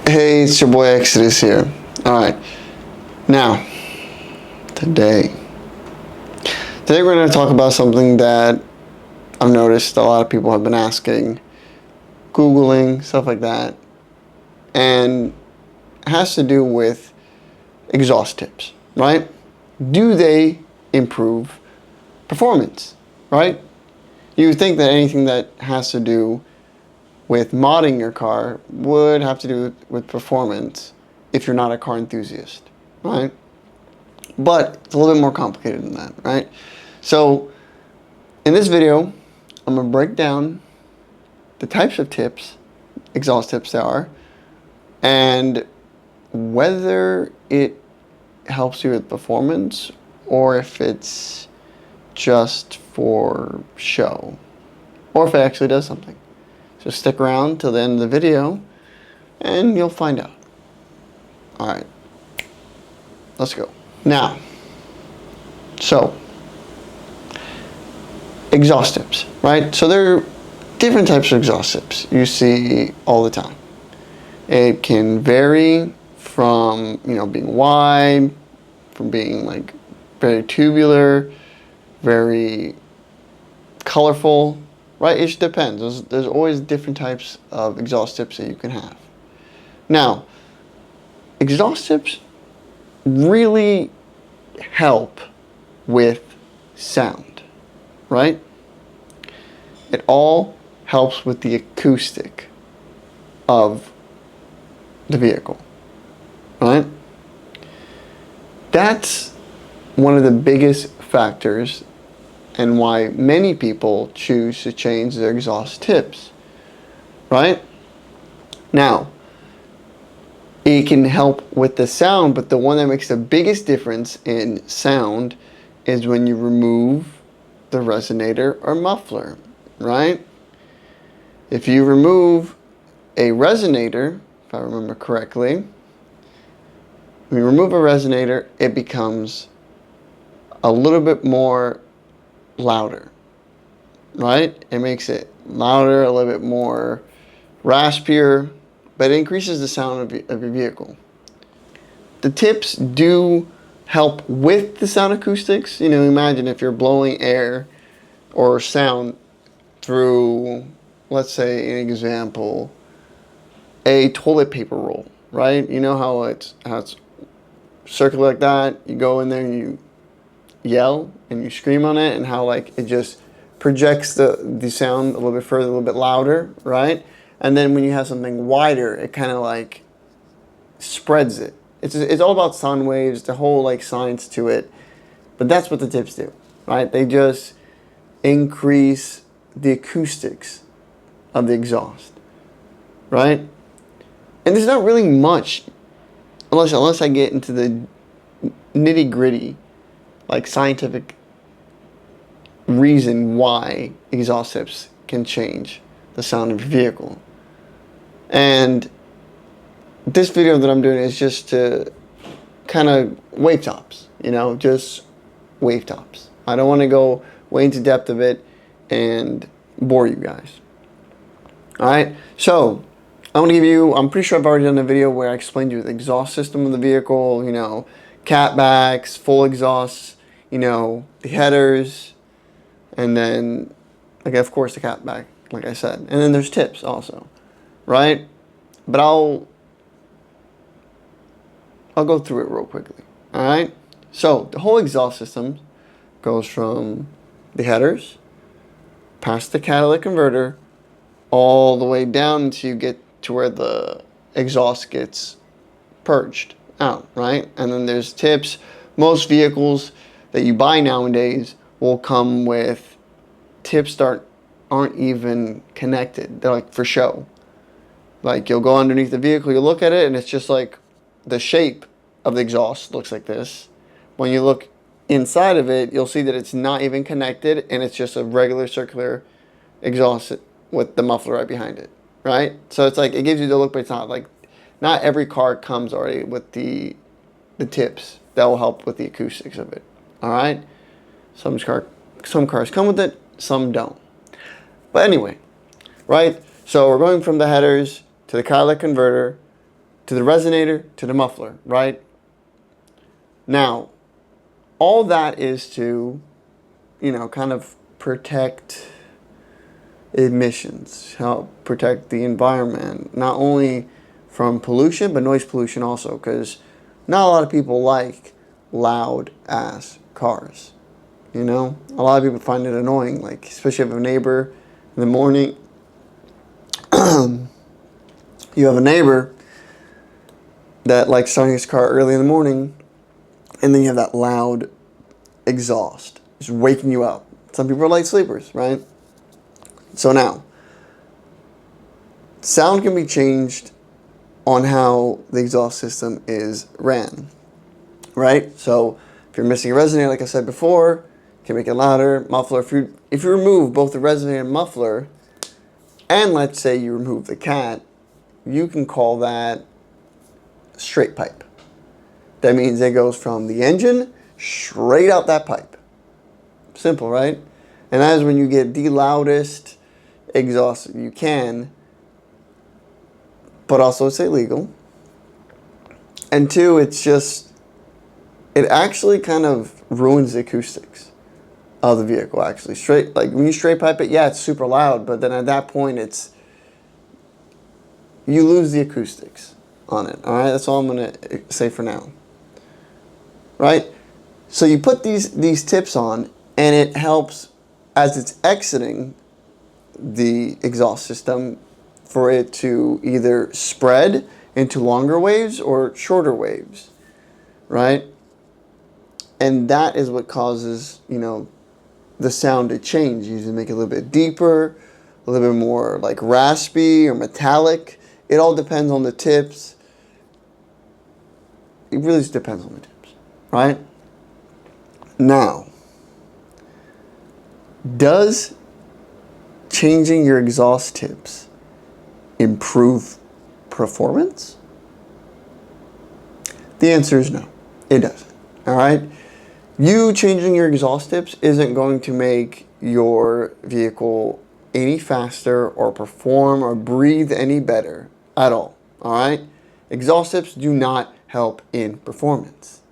Hey, it's your boy Exodus here. Alright, now, today we're going to talk about something that I've noticed a lot of people have been asking, Googling, stuff like that, and it has to do with exhaust tips, right? Do they improve performance, right? You would think that anything that has to do with modding your car would have to do with performance if you're not a car enthusiast, right? But it's a little bit more complicated than that, right? So in this video, I'm gonna break down the types of tips, exhaust tips there are, and whether it helps you with performance or if it's just for show, or if it actually does something. So stick around till the end of the video and you'll find out. Alright, let's go. Now, so, exhaust tips, right? So there are different types of exhaust tips you see all the time. It can vary from, being wide, from being like very tubular, very colorful, right? It just depends. There's always different types of exhaust tips that you can have. Now, exhaust tips really help with sound, right? It all helps with the acoustic of the vehicle, right? That's one of the biggest factors and why many people choose to change their exhaust tips, right? Now, it can help with the sound, but the one that makes the biggest difference in sound is when you remove the resonator or muffler, right? If you remove a resonator, if I remember correctly, when you remove a resonator, it becomes a little bit more louder, right? It makes it louder, a little bit more raspier, but it increases the sound of your vehicle. The tips do help with the sound acoustics. Imagine if you're blowing air or sound through, let's say an example, a toilet paper roll, right? You know how it's circular like that, you go in there and you yell and you scream on it, and how like it just projects the sound a little bit further, a little bit louder, right? And then when you have something wider, it kind of like spreads it. It's all about sound waves, the whole like science to it. But that's what the tips do, right? They just increase the acoustics of the exhaust, right? And there's not really much, unless I get into the nitty gritty, like scientific reason why exhaust tips can change the sound of your vehicle. And this video that I'm doing is just to kind of wave tops, just wave tops. I don't want to go way into depth of it and bore you guys. Alright, so I'm pretty sure I've already done a video where I explained to you the exhaust system of the vehicle, catbacks, full exhausts, the headers, and then, of course, the catback, like I said. And then there's tips also, right? But I'll go through it real quickly, all right? So the whole exhaust system goes from the headers, past the catalytic converter, all the way down until you get to where the exhaust gets purged out, right? And then there's tips. Most vehicles that you buy nowadays will come with tips that aren't even connected. They're like for show. Like you'll go underneath the vehicle, you look at it, and it's just like the shape of the exhaust looks like this. When you look inside of it, you'll see that it's not even connected, and it's just a regular circular exhaust with the muffler right behind it, right? So it's like, it gives you the look, but it's not like, not every car comes already with the tips that will help with the acoustics of it. All right, some cars come with it, some don't. But anyway, right? So we're going from the headers to the catalytic converter to the resonator, to the muffler, right? Now, all that is to, kind of protect emissions, help protect the environment, not only from pollution, but noise pollution also, because not a lot of people like loud ass cars. A lot of people find it annoying, like, especially if you have a neighbor in the morning. You have a neighbor that likes starting his car early in the morning, and then you have that loud exhaust just waking you up. Some people are light sleepers, right? So now, sound can be changed on how the exhaust system is ran, right? So if you're missing a resonator, like I said before, you can make it louder. Muffler, if you remove both the resonator and muffler, and let's say you remove the cat, you can call that straight pipe. That means it goes from the engine straight out that pipe. Simple, right? And that is when you get the loudest exhaust you can, but also it's illegal. And two, it actually kind of ruins the acoustics of the vehicle, actually. Like when you straight pipe it, yeah, it's super loud, but then at that point you lose the acoustics on it. All right, that's all I'm gonna say for now. Right? So you put these tips on, and it helps as it's exiting the exhaust system for it to either spread into longer waves or shorter waves, right? And that is what causes, the sound to change. You usually make it a little bit deeper, a little bit more like raspy or metallic. It all depends on the tips. It really just depends on the tips, right? Now, does changing your exhaust tips improve performance? The answer is no, it doesn't. All right? You changing your exhaust tips isn't going to make your vehicle any faster or perform or breathe any better at all. All right? Exhaust tips do not help in performance.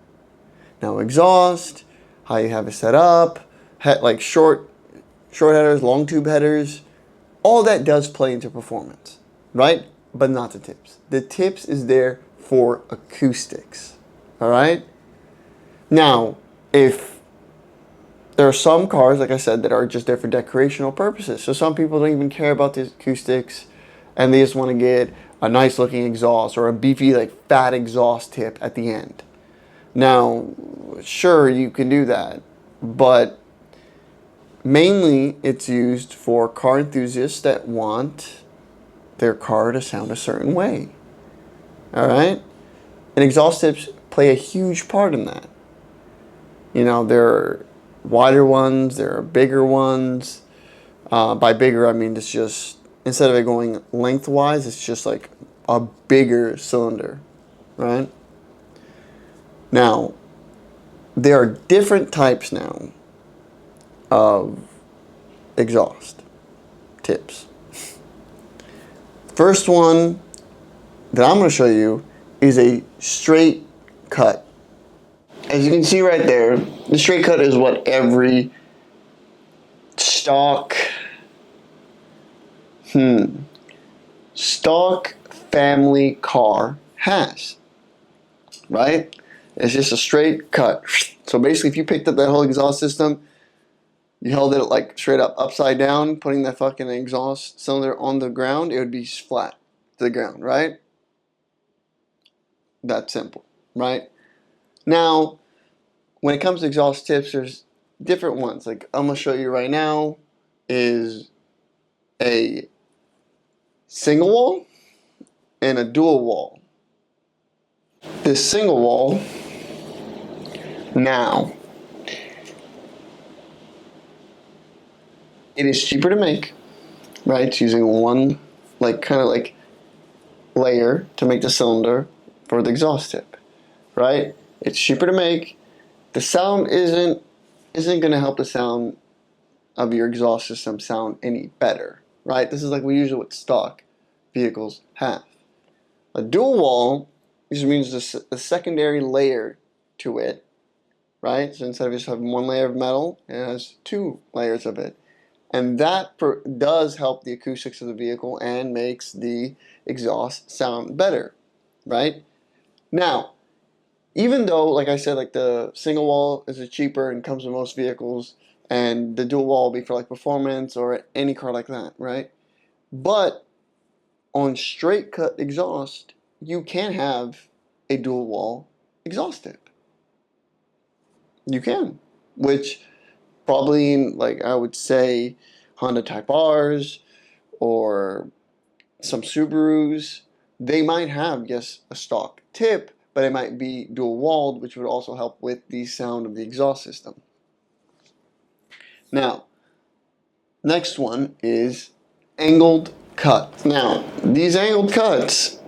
Now, exhaust, how you have it set up, like short headers, long tube headers, all that does play into performance, right? But not the tips. The tips is there for acoustics, all right? Now, if there are some cars, like I said, that are just there for decorational purposes. So some people don't even care about the acoustics, and they just want to get a nice looking exhaust or a beefy, like fat exhaust tip at the end. Now, sure, you can do that, but mainly it's used for car enthusiasts that want their car to sound a certain way. All right? And exhaust tips play a huge part in that. There are wider ones, there are bigger ones. By bigger, I mean it's just, instead of it going lengthwise, it's just like a bigger cylinder, right? Now, there are different types now of exhaust tips. First one that I'm going to show you is a straight cut. As you can see right there, the straight cut is what every stock family car has, right? It's just a straight cut. So basically, if you picked up that whole exhaust system, you held it like straight up upside down, putting that fucking exhaust cylinder on the ground, it would be flat to the ground, right? That simple, right? Now, when it comes to exhaust tips, there's different ones. Like I'm gonna show you right now is a single wall and a dual wall. This single wall, now, it is cheaper to make, right? It's using one, kind of layer to make the cylinder for the exhaust tip, right? It's cheaper to make. The sound isn't going to help the sound of your exhaust system sound any better, right? This is like we usually what stock vehicles have. A dual wall just means a secondary layer to it, right? So instead of just having one layer of metal, it has two layers of it. And that does help the acoustics of the vehicle and makes the exhaust sound better, right? Now, even though, like I said, like the single wall is cheaper and comes with most vehicles, and the dual wall will be for like performance or any car like that, right? But on straight cut exhaust, you can have a dual wall exhaust tip. You can, which probably in, like, I would say Honda Type R's or some Subarus, they might have, yes, a stock tip, but it might be dual walled, which would also help with the sound of the exhaust system. Now, next one is angled cut. Now, these angled cuts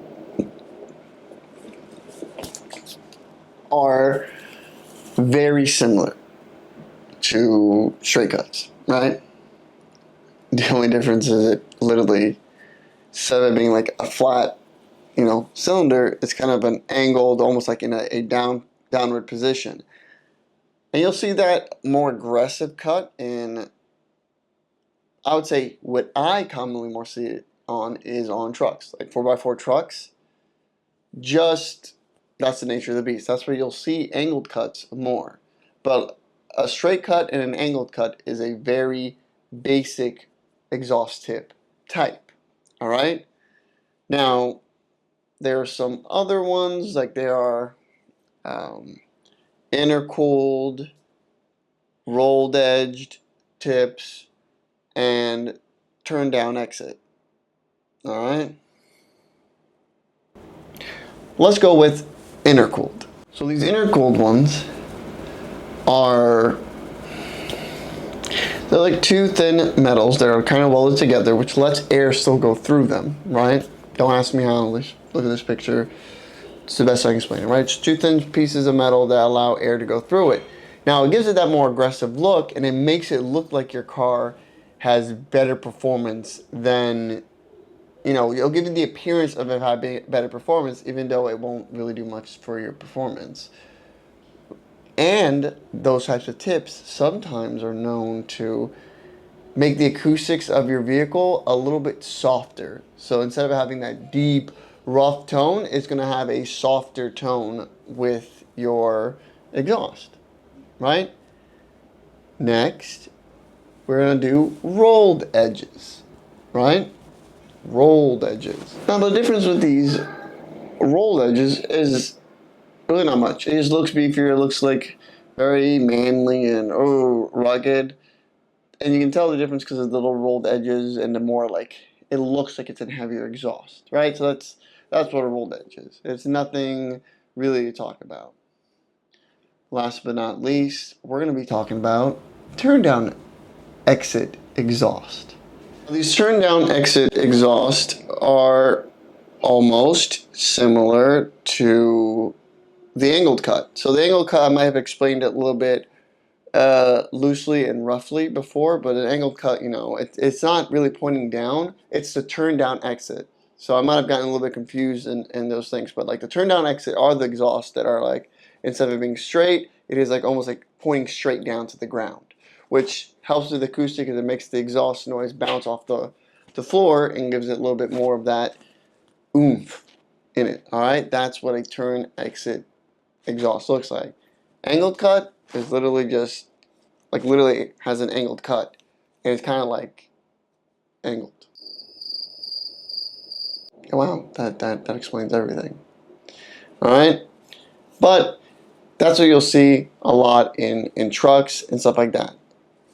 are very similar to straight cuts, right? The only difference is it literally, instead of being like a flat, cylinder, it's kind of an angled, almost like in a downward position. And you'll see that more aggressive cut in, I would say, what I commonly more see it on is on trucks, like 4x4 trucks. Just, that's the nature of the beast. That's where you'll see angled cuts more. But a straight cut and an angled cut is a very basic exhaust tip type. All right? Now, there are some other ones, like there are intercooled, rolled edged tips, and turn down exit. All right? Let's go with intercooled. So these intercooled ones they're like two thin metals that are kind of welded together, which lets air still go through them, right? Don't ask me how, look at this picture. It's the best I can explain it, right? It's two thin pieces of metal that allow air to go through it. Now, it gives it that more aggressive look, and it makes it look like your car has better performance than, it'll give you the appearance of it having better performance, even though it won't really do much for your performance. And those types of tips sometimes are known to make the acoustics of your vehicle a little bit softer. So instead of having that deep, rough tone, it's going to have a softer tone with your exhaust, right? Next, we're going to do rolled edges, right? Rolled edges. Now the difference with these rolled edges is really not much. It just looks beefier. It looks like very manly and rugged. And you can tell the difference because of the little rolled edges and the more like it looks like it's a heavier exhaust, right? So that's what a rolled edge is. It's nothing really to talk about. Last but not least, we're going to be talking about turn down exit exhaust. These turn down exit exhaust are almost similar to the angled cut. So the angled cut, I might have explained it a little bit loosely and roughly before, but an angled cut, it's not really pointing down. It's the turn down exit. So I might have gotten a little bit confused in those things, but like the turn down exit are the exhausts that are like, instead of being straight, it is like almost like pointing straight down to the ground, which helps with the acoustic because it makes the exhaust noise bounce off the floor and gives it a little bit more of that oomph in it. All right, that's what a turn exit exhaust looks like. Angled cut is literally just like literally has an angled cut, and it's kind of like angled. Wow, that explains everything. All right, but that's what you'll see a lot in trucks and stuff like that.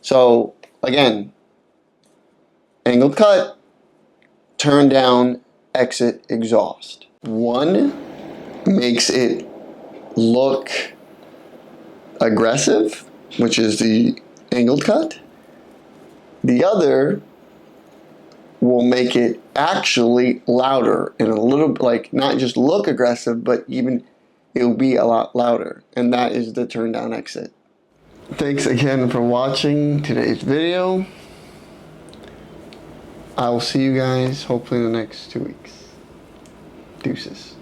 So again, angled cut, turn down exit exhaust. One makes it look aggressive, which is the angled cut. The other will make it actually louder and a little bit like not just look aggressive, but even it'll be a lot louder. And that is the turn down exit. Thanks again for watching today's video. I will see you guys hopefully in the next 2 weeks. Deuces.